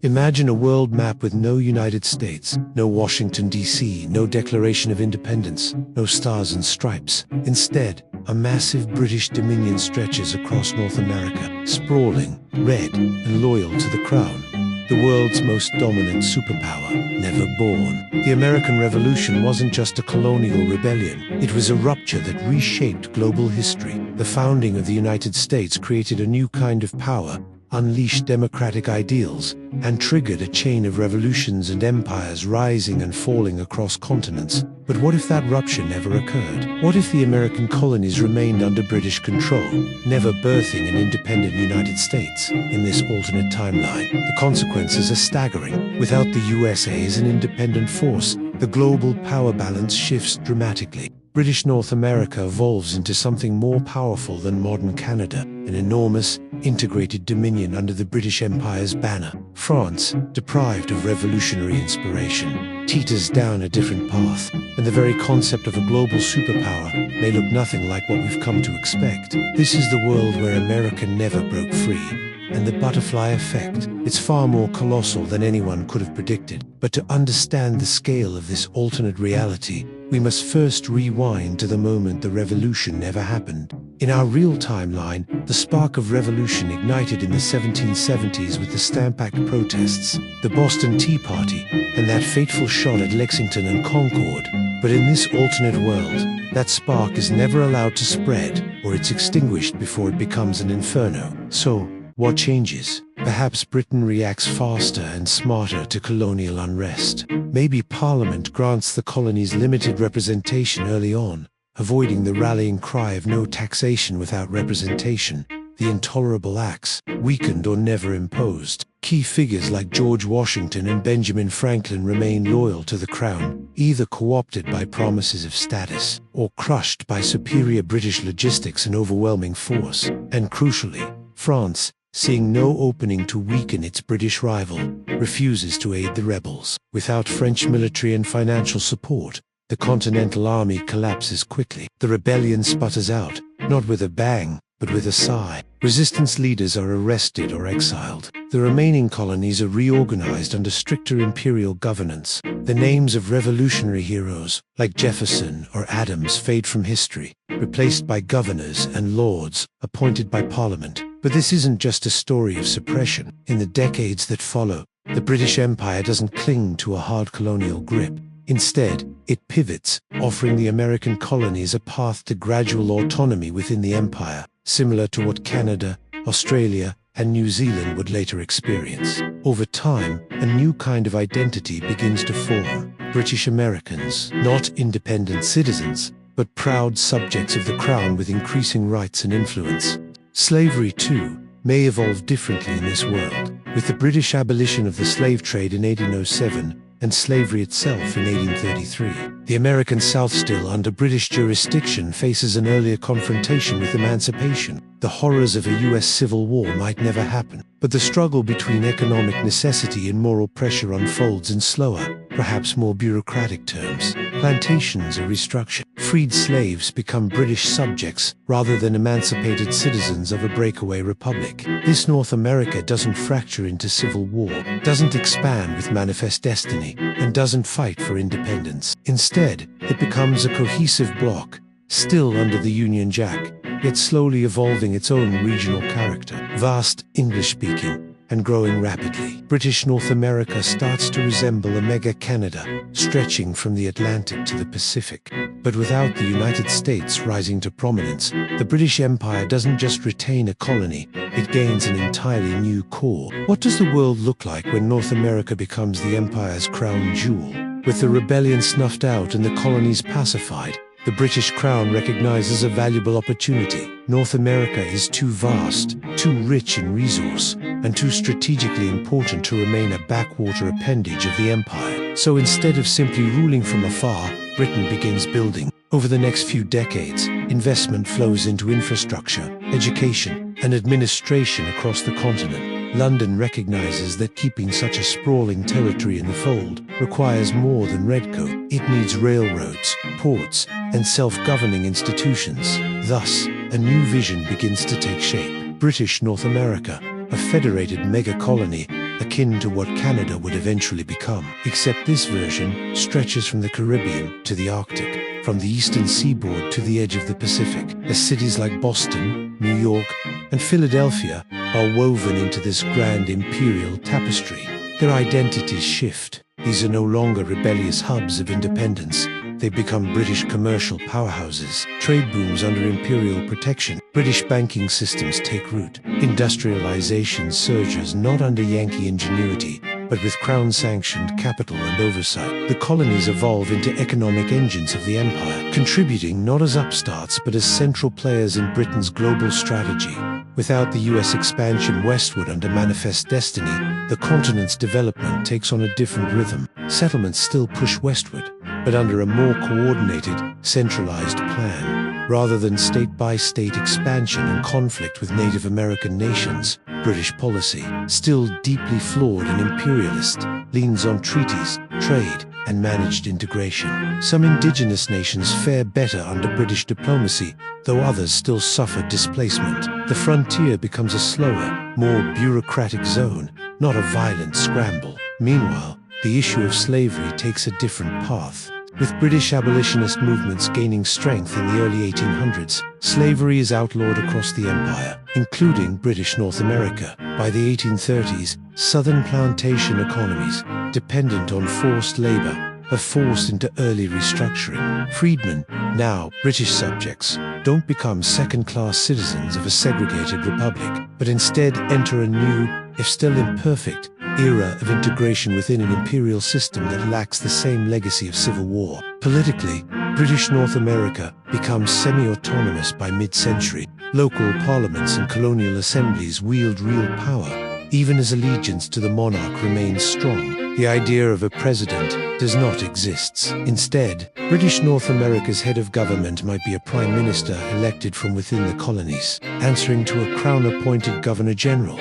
Imagine a world map with no United States, no Washington, D.C., no Declaration of Independence, no stars and stripes. Instead, a massive British dominion stretches across North America, sprawling, red, and loyal to the crown. The world's most dominant superpower, never born. The American Revolution wasn't just a colonial rebellion. It was a rupture that reshaped global history. The founding of the United States created a new kind of power, unleashed democratic ideals, and triggered a chain of revolutions and empires rising and falling across continents. But what if that rupture never occurred? What if the American colonies remained under British control, never birthing an independent United States? In this alternate timeline, the consequences are staggering. Without the USA as an independent force, the global power balance shifts dramatically. British North America evolves into something more powerful than modern Canada, an enormous, integrated dominion under the British Empire's banner. France, deprived of revolutionary inspiration, teeters down a different path, and the very concept of a global superpower may look nothing like what we've come to expect. This is the world where America never broke free. And the butterfly effect, it's far more colossal than anyone could have predicted. But to understand the scale of this alternate reality, we must first rewind to the moment the revolution never happened. In our real timeline, the spark of revolution ignited in the 1770s with the Stamp Act protests, the Boston Tea Party, and that fateful shot at Lexington and Concord. But in this alternate world, that spark is never allowed to spread, or it's extinguished before it becomes an inferno. So, what changes? Perhaps Britain reacts faster and smarter to colonial unrest. Maybe Parliament grants the colonies limited representation early on, avoiding the rallying cry of no taxation without representation, the intolerable acts, weakened or never imposed. Key figures like George Washington and Benjamin Franklin remain loyal to the crown, either co-opted by promises of status, or crushed by superior British logistics and overwhelming force. And crucially, France, seeing no opening to weaken its British rival, refuses to aid the rebels. Without French military and financial support, the Continental Army collapses quickly. The rebellion sputters out, not with a bang, but with a sigh. Resistance leaders are arrested or exiled. The remaining colonies are reorganized under stricter imperial governance. The names of revolutionary heroes, like Jefferson or Adams, fade from history, replaced by governors and lords appointed by Parliament. But this isn't just a story of suppression. In the decades that follow, the British Empire doesn't cling to a hard colonial grip. Instead, it pivots, offering the American colonies a path to gradual autonomy within the empire, similar to what Canada, Australia, and New Zealand would later experience. Over time, a new kind of identity begins to form. British Americans, not independent citizens, but proud subjects of the crown with increasing rights and influence. Slavery, too, may evolve differently in this world, with the British abolition of the slave trade in 1807 and slavery itself in 1833. The American South, still under British jurisdiction, faces an earlier confrontation with emancipation. The horrors of a U.S. Civil War might never happen, but the struggle between economic necessity and moral pressure unfolds in slower, perhaps more bureaucratic terms. Plantations are restructured. Freed slaves become British subjects rather than emancipated citizens of a breakaway republic. This North America doesn't fracture into civil war, doesn't expand with manifest destiny, and doesn't fight for independence. Instead, it becomes a cohesive bloc, still under the Union Jack, yet slowly evolving its own regional character. Vast, English-speaking, and growing rapidly, British North America starts to resemble a mega-Canada, stretching from the Atlantic to the Pacific. But without the United States rising to prominence, the British Empire doesn't just retain a colony, it gains an entirely new core. What does the world look like when North America becomes the empire's crown jewel? With the rebellion snuffed out and the colonies pacified, the British Crown recognizes a valuable opportunity. North America is too vast, too rich in resource, and too strategically important to remain a backwater appendage of the empire. So instead of simply ruling from afar, Britain begins building. Over the next few decades, investment flows into infrastructure, education, and administration across the continent. London recognizes that keeping such a sprawling territory in the fold requires more than redcoat. It needs railroads, ports, and self-governing institutions. Thus, a new vision begins to take shape. British North America, a federated mega-colony, akin to what Canada would eventually become. Except this version stretches from the Caribbean to the Arctic, from the eastern seaboard to the edge of the Pacific, as cities like Boston, New York, and Philadelphia are woven into this grand imperial tapestry. Their identities shift. These are no longer rebellious hubs of independence. They become British commercial powerhouses. Trade booms under imperial protection. British banking systems take root. Industrialization surges not under Yankee ingenuity, but with crown-sanctioned capital and oversight. The colonies evolve into economic engines of the empire, contributing not as upstarts but as central players in Britain's global strategy. Without the US expansion westward under manifest destiny, the continent's development takes on a different rhythm. Settlements still push westward, but under a more coordinated, centralized plan. Rather than state-by-state expansion and conflict with Native American nations, British policy, still deeply flawed and imperialist, leans on treaties, trade, and managed integration. Some indigenous nations fare better under British diplomacy, though others still suffer displacement. The frontier becomes a slower, more bureaucratic zone, not a violent scramble. Meanwhile, the issue of slavery takes a different path. With British abolitionist movements gaining strength in the early 1800s, slavery is outlawed across the empire, including British North America. By the 1830s, southern plantation economies, dependent on forced labor, are forced into early restructuring. Freedmen, now British subjects, don't become second-class citizens of a segregated republic, but instead enter a new, if still imperfect, era of integration within an imperial system that lacks the same legacy of civil war. Politically, British North America becomes semi-autonomous by mid-century. Local parliaments and colonial assemblies wield real power, even as allegiance to the monarch remains strong. The idea of a president does not exist. Instead, British North America's head of government might be a prime minister elected from within the colonies, answering to a crown-appointed governor-general.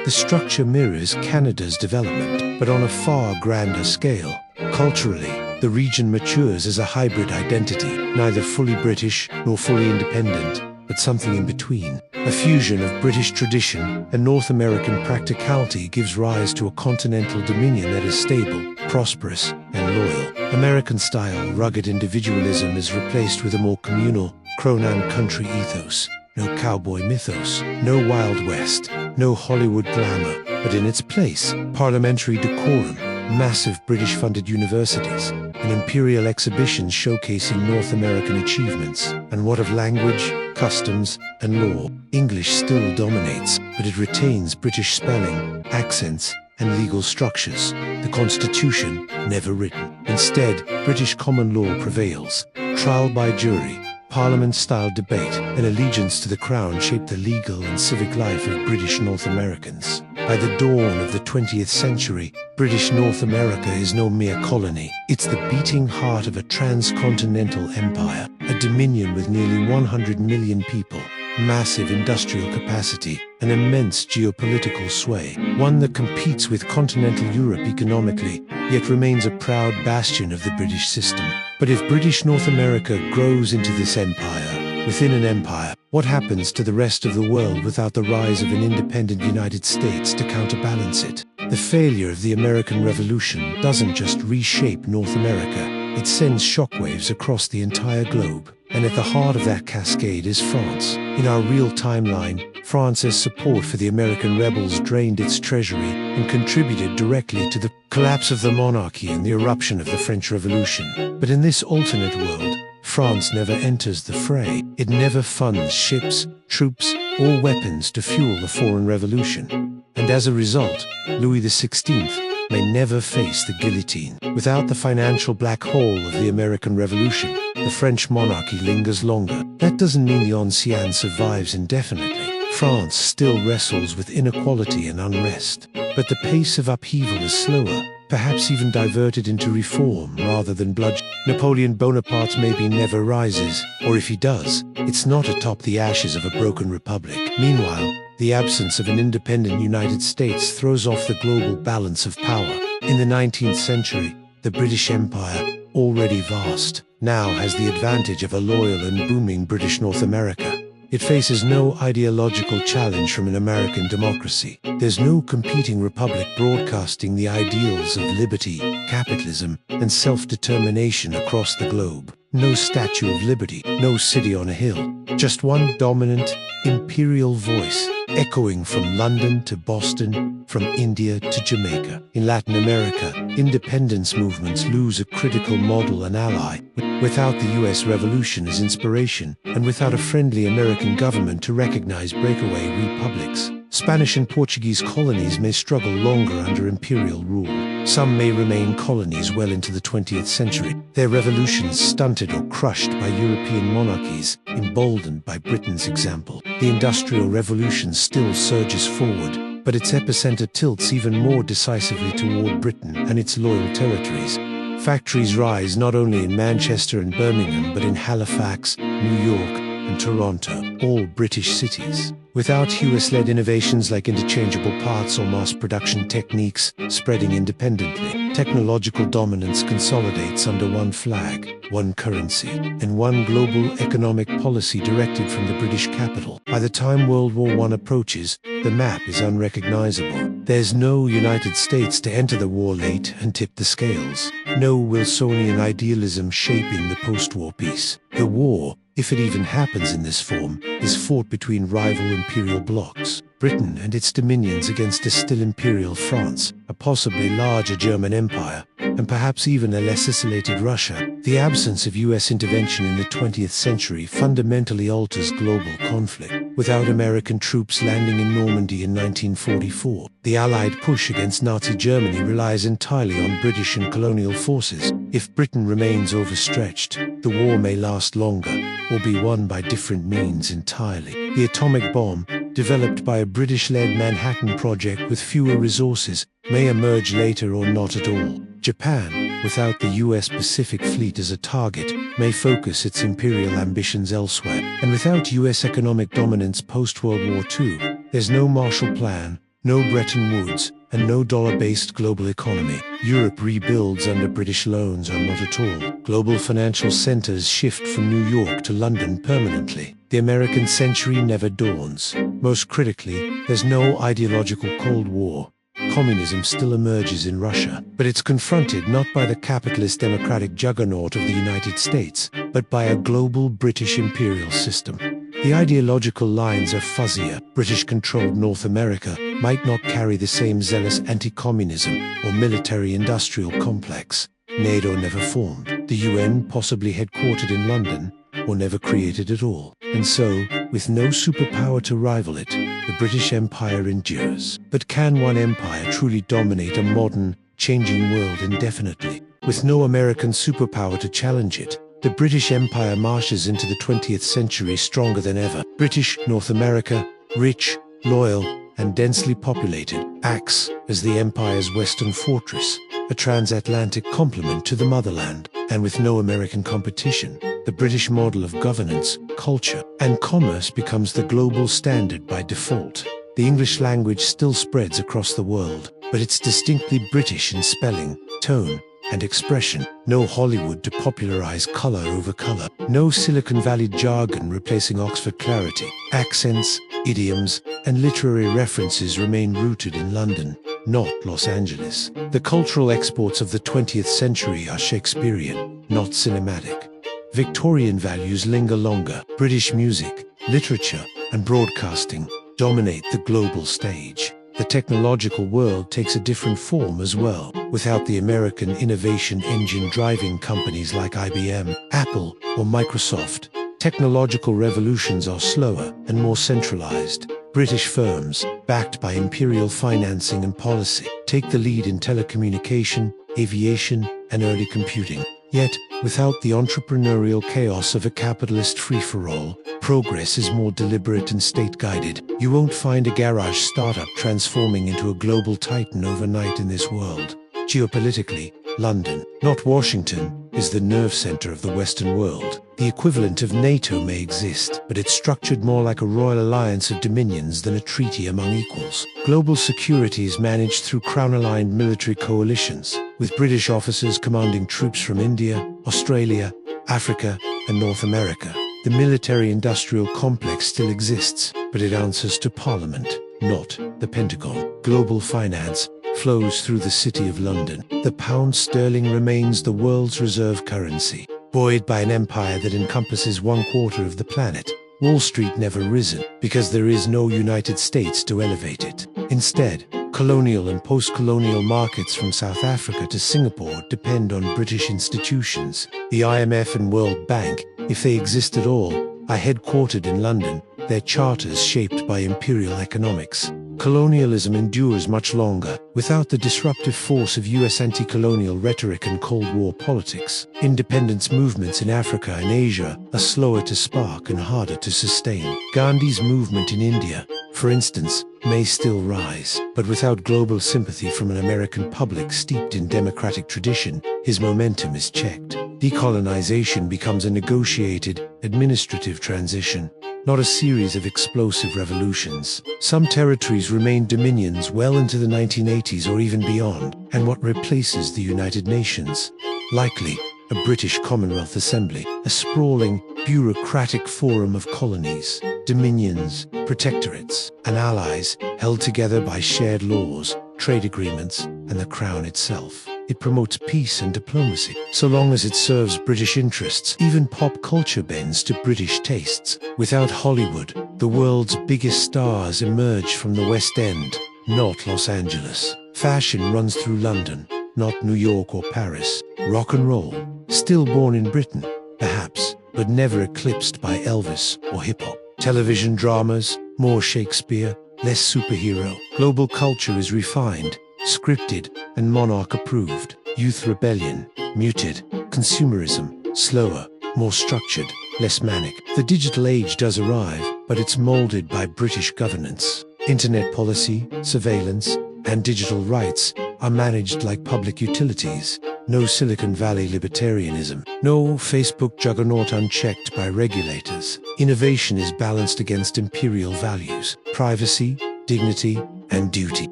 The structure mirrors Canada's development, but on a far grander scale. Culturally, the region matures as a hybrid identity, neither fully British nor fully independent, but something in between. A fusion of British tradition and North American practicality gives rise to a continental dominion that is stable, prosperous, and loyal. American-style rugged individualism is replaced with a more communal, Cronan country ethos. No cowboy mythos, no Wild West, no Hollywood glamour, but in its place, parliamentary decorum, massive British-funded universities, and imperial exhibitions showcasing North American achievements. And what of language, customs, and law? English still dominates, but it retains British spelling, accents, and legal structures. The Constitution, never written. Instead, British common law prevails. Trial by jury, Parliament-style debate, and allegiance to the crown shape the legal and civic life of British North Americans. By the dawn of the 20th century, British North America is no mere colony. It's the beating heart of a transcontinental empire, a dominion with nearly 100 million people, massive industrial capacity, and immense geopolitical sway, one that competes with continental Europe economically, yet remains a proud bastion of the British system. But if British North America grows into this empire, within an empire, what happens to the rest of the world without the rise of an independent United States to counterbalance it? The failure of the American Revolution doesn't just reshape North America, it sends shockwaves across the entire globe. And at the heart of that cascade is France. In our real timeline, France's support for the American rebels drained its treasury and contributed directly to the collapse of the monarchy and the eruption of the French Revolution. But in this alternate world, France never enters the fray. It never funds ships, troops, or weapons to fuel the foreign revolution. And as a result, Louis XVI may never face the guillotine. Without the financial black hole of the American Revolution, the French monarchy lingers longer. That doesn't mean the ancien survives indefinitely. France still wrestles with inequality and unrest, but the pace of upheaval is slower, perhaps even diverted into reform rather than bloodshed. Napoleon Bonaparte's maybe never rises, or if he does, it's not atop the ashes of a broken republic. Meanwhile, the absence of an independent United States throws off the global balance of power. In the 19th century, the British Empire, already vast, now has the advantage of a loyal and booming British North America. It faces no ideological challenge from an American democracy. There's no competing republic broadcasting the ideals of liberty, capitalism, and self-determination across the globe. No Statue of Liberty, no city on a hill. Just one dominant, imperial voice, echoing from London to Boston, from India to Jamaica. In Latin America, independence movements lose a critical model and ally, without the US Revolution as inspiration, and without a friendly American government to recognize breakaway republics. Spanish and Portuguese colonies may struggle longer under imperial rule. Some may remain colonies well into the 20th century, their revolutions stunted or crushed by European monarchies, emboldened by Britain's example. The Industrial Revolution still surges forward, but its epicenter tilts even more decisively toward Britain and its loyal territories. Factories rise not only in Manchester and Birmingham, but in Halifax, New York, and Toronto, all British cities. Without US-led innovations like interchangeable parts or mass production techniques spreading independently, technological dominance consolidates under one flag, one currency, and one global economic policy directed from the British capital. By the time World War I approaches, the map is unrecognizable. There's no United States to enter the war late and tip the scales. No Wilsonian idealism shaping the post-war peace. The war, if it even happens in this form, is fought between rival imperial blocs. Britain and its dominions against a still imperial France, a possibly larger German empire, and perhaps even a less isolated Russia. The absence of US intervention in the 20th century fundamentally alters global conflict. Without American troops landing in Normandy in 1944, the Allied push against Nazi Germany relies entirely on British and colonial forces. If Britain remains overstretched, the war may last longer, or be won by different means entirely. The atomic bomb, developed by a British-led Manhattan project with fewer resources, may emerge later or not at all. Japan, without the US Pacific Fleet as a target, may focus its imperial ambitions elsewhere. And without US economic dominance post-World War II, there's no Marshall Plan, no Bretton Woods, and no dollar-based global economy. Europe rebuilds under British loans or not at all. Global financial centers shift from New York to London permanently. The American century never dawns. Most critically, there's no ideological Cold War. Communism still emerges in Russia, but it's confronted not by the capitalist democratic juggernaut of the United States, but by a global British imperial system. The ideological lines are fuzzier. British-controlled North America might not carry the same zealous anti-communism or military-industrial complex. NATO never formed. The UN possibly headquartered in London, or never created at all. And so, with no superpower to rival it, the British Empire endures. But can one empire truly dominate a modern, changing world indefinitely? With no American superpower to challenge it, the British Empire marches into the 20th century stronger than ever. British North America, rich, loyal, and densely populated, acts as the empire's western fortress, a transatlantic complement to the motherland. And with no American competition, the British model of governance, culture, and commerce becomes the global standard by default. The English language still spreads across the world, but it's distinctly British in spelling, tone, and expression. No Hollywood to popularize color over color. No Silicon Valley jargon replacing Oxford clarity. Accents, idioms, and literary references remain rooted in London, not Los Angeles. The cultural exports of the 20th century are Shakespearean, not cinematic. Victorian values linger longer. British music, literature, and broadcasting dominate the global stage. The technological world takes a different form as well. Without the American innovation engine driving companies like IBM, Apple, or Microsoft, technological revolutions are slower and more centralized. British firms, backed by imperial financing and policy, take the lead in telecommunication, aviation, and early computing. Yet, without the entrepreneurial chaos of a capitalist free-for-all, progress is more deliberate and state-guided. You won't find a garage startup transforming into a global titan overnight in this world. Geopolitically, London, not Washington, is the nerve center of the Western world. The equivalent of NATO may exist, but it's structured more like a royal alliance of dominions than a treaty among equals. Global security is managed through crown-aligned military coalitions, with British officers commanding troops from India, Australia, Africa, and North America. The military-industrial complex still exists, but it answers to Parliament, not the Pentagon. Global finance flows through the City of London. The pound sterling remains the world's reserve currency, buoyed by an empire that encompasses 1/4 of the planet. Wall Street never risen, because there is no United States to elevate it. Instead, colonial and post-colonial markets from South Africa to Singapore depend on British institutions. The IMF and World Bank, if they exist at all, are headquartered in London, their charters shaped by imperial economics. Colonialism endures much longer, without the disruptive force of US anti-colonial rhetoric and Cold War politics. Independence movements in Africa and Asia are slower to spark and harder to sustain. Gandhi's movement in India, for instance, may still rise, but without global sympathy from an American public steeped in democratic tradition, his momentum is checked. Decolonization becomes a negotiated, administrative transition, not a series of explosive revolutions. Some territories remain dominions well into the 1980s or even beyond, and what replaces the United Nations? Likely, a British Commonwealth Assembly, a sprawling, bureaucratic forum of colonies, dominions, protectorates, and allies held together by shared laws, trade agreements, and the Crown itself. It promotes peace and diplomacy, so long as it serves British interests. Even pop culture bends to British tastes. Without Hollywood, the world's biggest stars emerge from the West End, not Los Angeles. Fashion runs through London, not New York or Paris. Rock and roll, still born in Britain, perhaps, but never eclipsed by Elvis or hip-hop. Television dramas, more Shakespeare, less superhero. Global culture is refined, scripted, and monarch-approved. Youth rebellion, muted. Consumerism, slower, more structured, less manic. The digital age does arrive, but it's molded by British governance. Internet policy, surveillance, and digital rights are managed like public utilities. No Silicon Valley libertarianism. No Facebook juggernaut unchecked by regulators. Innovation is balanced against imperial values, privacy, dignity, and duty.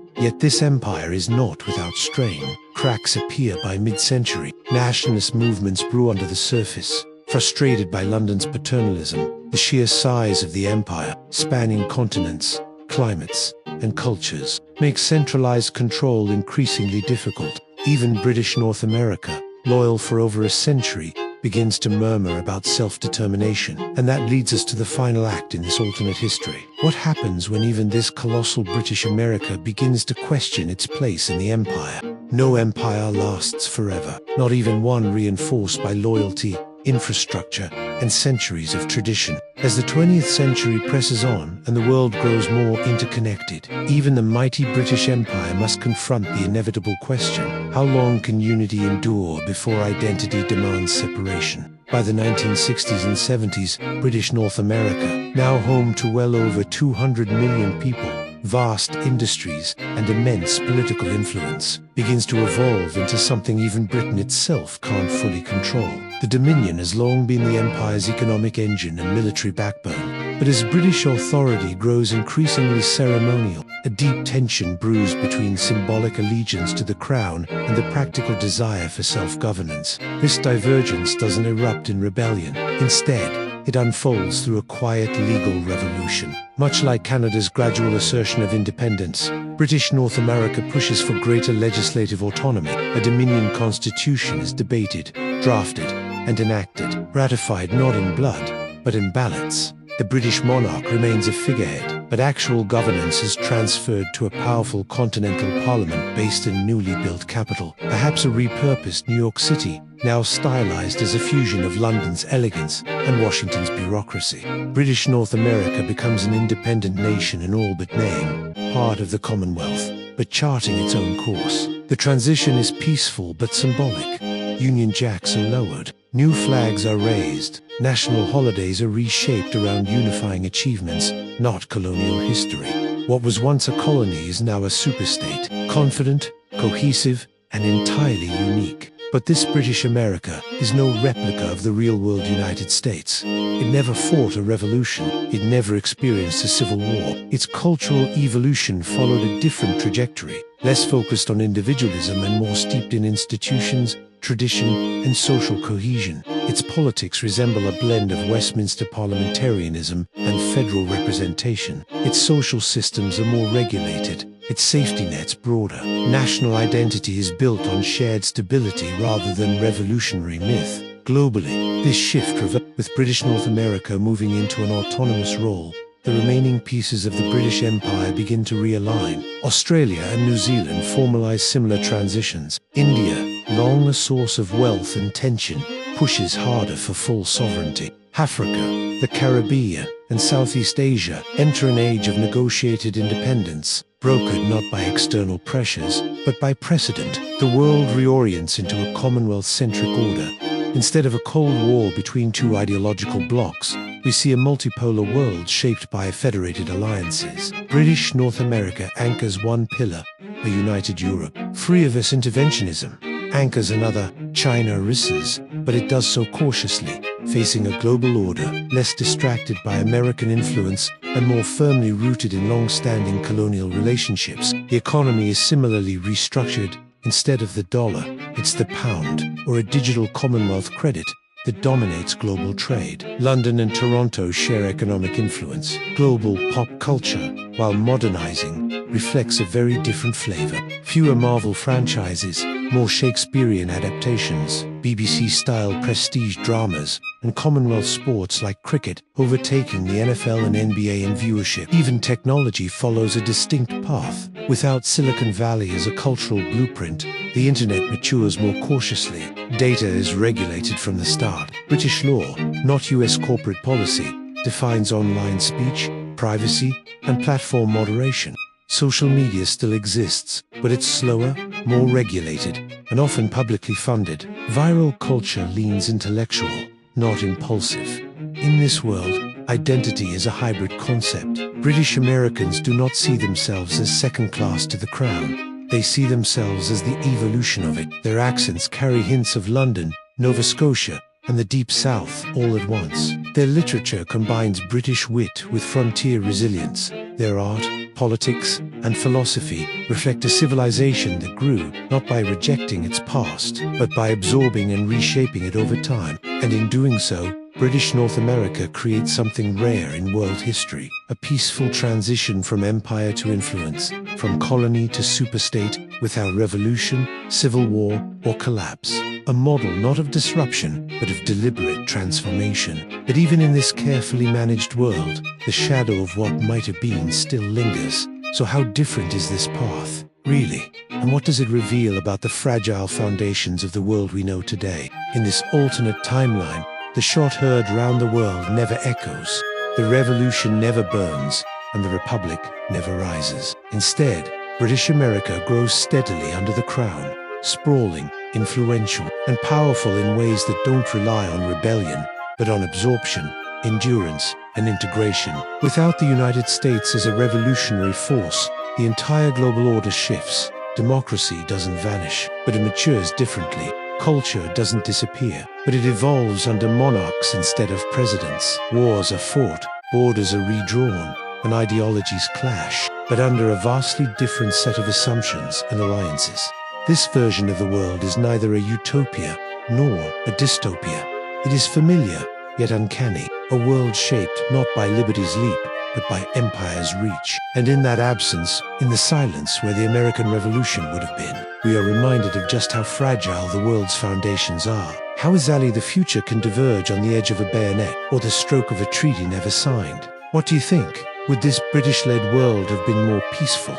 Yet this empire is not without strain. Cracks appear by mid-century. Nationalist movements brew under the surface. Frustrated by London's paternalism, the sheer size of the empire, spanning continents, climates, and cultures, makes centralized control increasingly difficult. Even British North America, loyal for over a century, begins to murmur about self-determination. And that leads us to the final act in this alternate history. What happens when even this colossal British America begins to question its place in the empire? No empire lasts forever, not even one reinforced by loyalty, infrastructure, and centuries of tradition. As the 20th century presses on and the world grows more interconnected, even the mighty British Empire must confront the inevitable question: how long can unity endure before identity demands separation? By the 1960s and 70s, British North America, now home to well over 200 million people, vast industries, and immense political influence, begins to evolve into something even Britain itself can't fully control. The Dominion has long been the empire's economic engine and military backbone, but as British authority grows increasingly ceremonial, a deep tension brews between symbolic allegiance to the crown and the practical desire for self-governance. This divergence doesn't erupt in rebellion. Instead, it unfolds through a quiet legal revolution. Much like Canada's gradual assertion of independence, British North America pushes for greater legislative autonomy. A Dominion constitution is debated, drafted, and enacted, ratified not in blood, but in ballots. The British monarch remains a figurehead, but actual governance is transferred to a powerful continental parliament based in a newly built capital, perhaps a repurposed New York City, now stylized as a fusion of London's elegance and Washington's bureaucracy. British North America becomes an independent nation in all but name, part of the Commonwealth, but charting its own course. The transition is peaceful but symbolic. Union Jacks are lowered, new flags are raised, national holidays are reshaped around unifying achievements, not colonial history. What was once a colony is now a superstate, confident, cohesive, and entirely unique. But this British America is no replica of the real-world United States. It never fought a revolution. It never experienced a civil war. Its cultural evolution followed a different trajectory. less focused on individualism and more steeped in institutions, tradition, and social cohesion. Its politics resemble a blend of Westminster parliamentarianism and federal representation. Its social systems are more regulated, its safety nets broader. National identity is built on shared stability rather than revolutionary myth. Globally, this shift with British North America moving into an autonomous role, the remaining pieces of the British Empire begin to realign. Australia and New Zealand formalize similar transitions. India, long a source of wealth and tension, pushes harder for full sovereignty. Africa, the Caribbean, and Southeast Asia enter an age of negotiated independence, brokered not by external pressures, but by precedent. The world reorients into a Commonwealth-centric order. Instead of a Cold War between two ideological blocs, we see a multipolar world shaped by federated alliances. British North America anchors one pillar, a united Europe. Free of interventionism, anchors another, China risks, but it does so cautiously, facing a global order, less distracted by American influence and more firmly rooted in long-standing colonial relationships. The economy is similarly restructured. Instead of the dollar, it's the pound, or a digital Commonwealth credit, that dominates global trade. London and Toronto share economic influence. Global pop culture, while modernizing, reflects a very different flavor. Fewer Marvel franchises, more Shakespearean adaptations, BBC-style prestige dramas, and Commonwealth sports like cricket overtaking the NFL and NBA in viewership. Even technology follows a distinct path. Without Silicon Valley as a cultural blueprint, the internet matures more cautiously. Data is regulated from the start. British law, not US corporate policy, defines online speech, privacy, and platform moderation. Social media still exists, but it's slower, more regulated, and often publicly funded. Viral culture leans intellectual, not impulsive. In this world, identity is a hybrid concept. British Americans do not see themselves as second class to the crown. They see themselves as the evolution of it. Their accents carry hints of London, Nova Scotia, and the Deep South all at once. Their literature combines British wit with frontier resilience. Their art, politics, and philosophy reflect a civilization that grew not by rejecting its past, but by absorbing and reshaping it over time. And in doing so, British North America creates something rare in world history, a peaceful transition from empire to influence, from colony to superstate, without revolution, civil war, or collapse. A model not of disruption, but of deliberate transformation. But even in this carefully managed world, the shadow of what might have been still lingers. So how different is this path, really? And what does it reveal about the fragile foundations of the world we know today? In this alternate timeline, the shot heard round the world never echoes, the revolution never burns, and the republic never rises. Instead, British America grows steadily under the crown, sprawling, influential, and powerful in ways that don't rely on rebellion, but on absorption, endurance, and integration. Without the United States as a revolutionary force, the entire global order shifts. Democracy doesn't vanish, but it matures differently. Culture doesn't disappear, but it evolves under monarchs instead of presidents. Wars are fought, borders are redrawn, and ideologies clash, but under a vastly different set of assumptions and alliances. This version of the world is neither a utopia nor a dystopia. It is familiar, yet uncanny, a world shaped not by liberty's leap, but by empire's reach. And in that absence, in the silence where the American Revolution would have been, we are reminded of just how fragile the world's foundations are. How easily the future can diverge on the edge of a bayonet, or the stroke of a treaty never signed. What do you think? Would this British-led world have been more peaceful,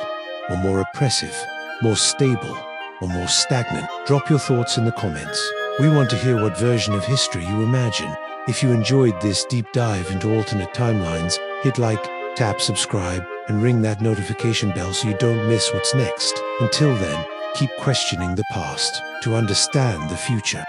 or more oppressive, more stable, or more stagnant? Drop your thoughts in the comments. We want to hear what version of history you imagine. If you enjoyed this deep dive into alternate timelines, hit like, tap subscribe, and ring that notification bell so you don't miss what's next. Until then, keep questioning the past to understand the future.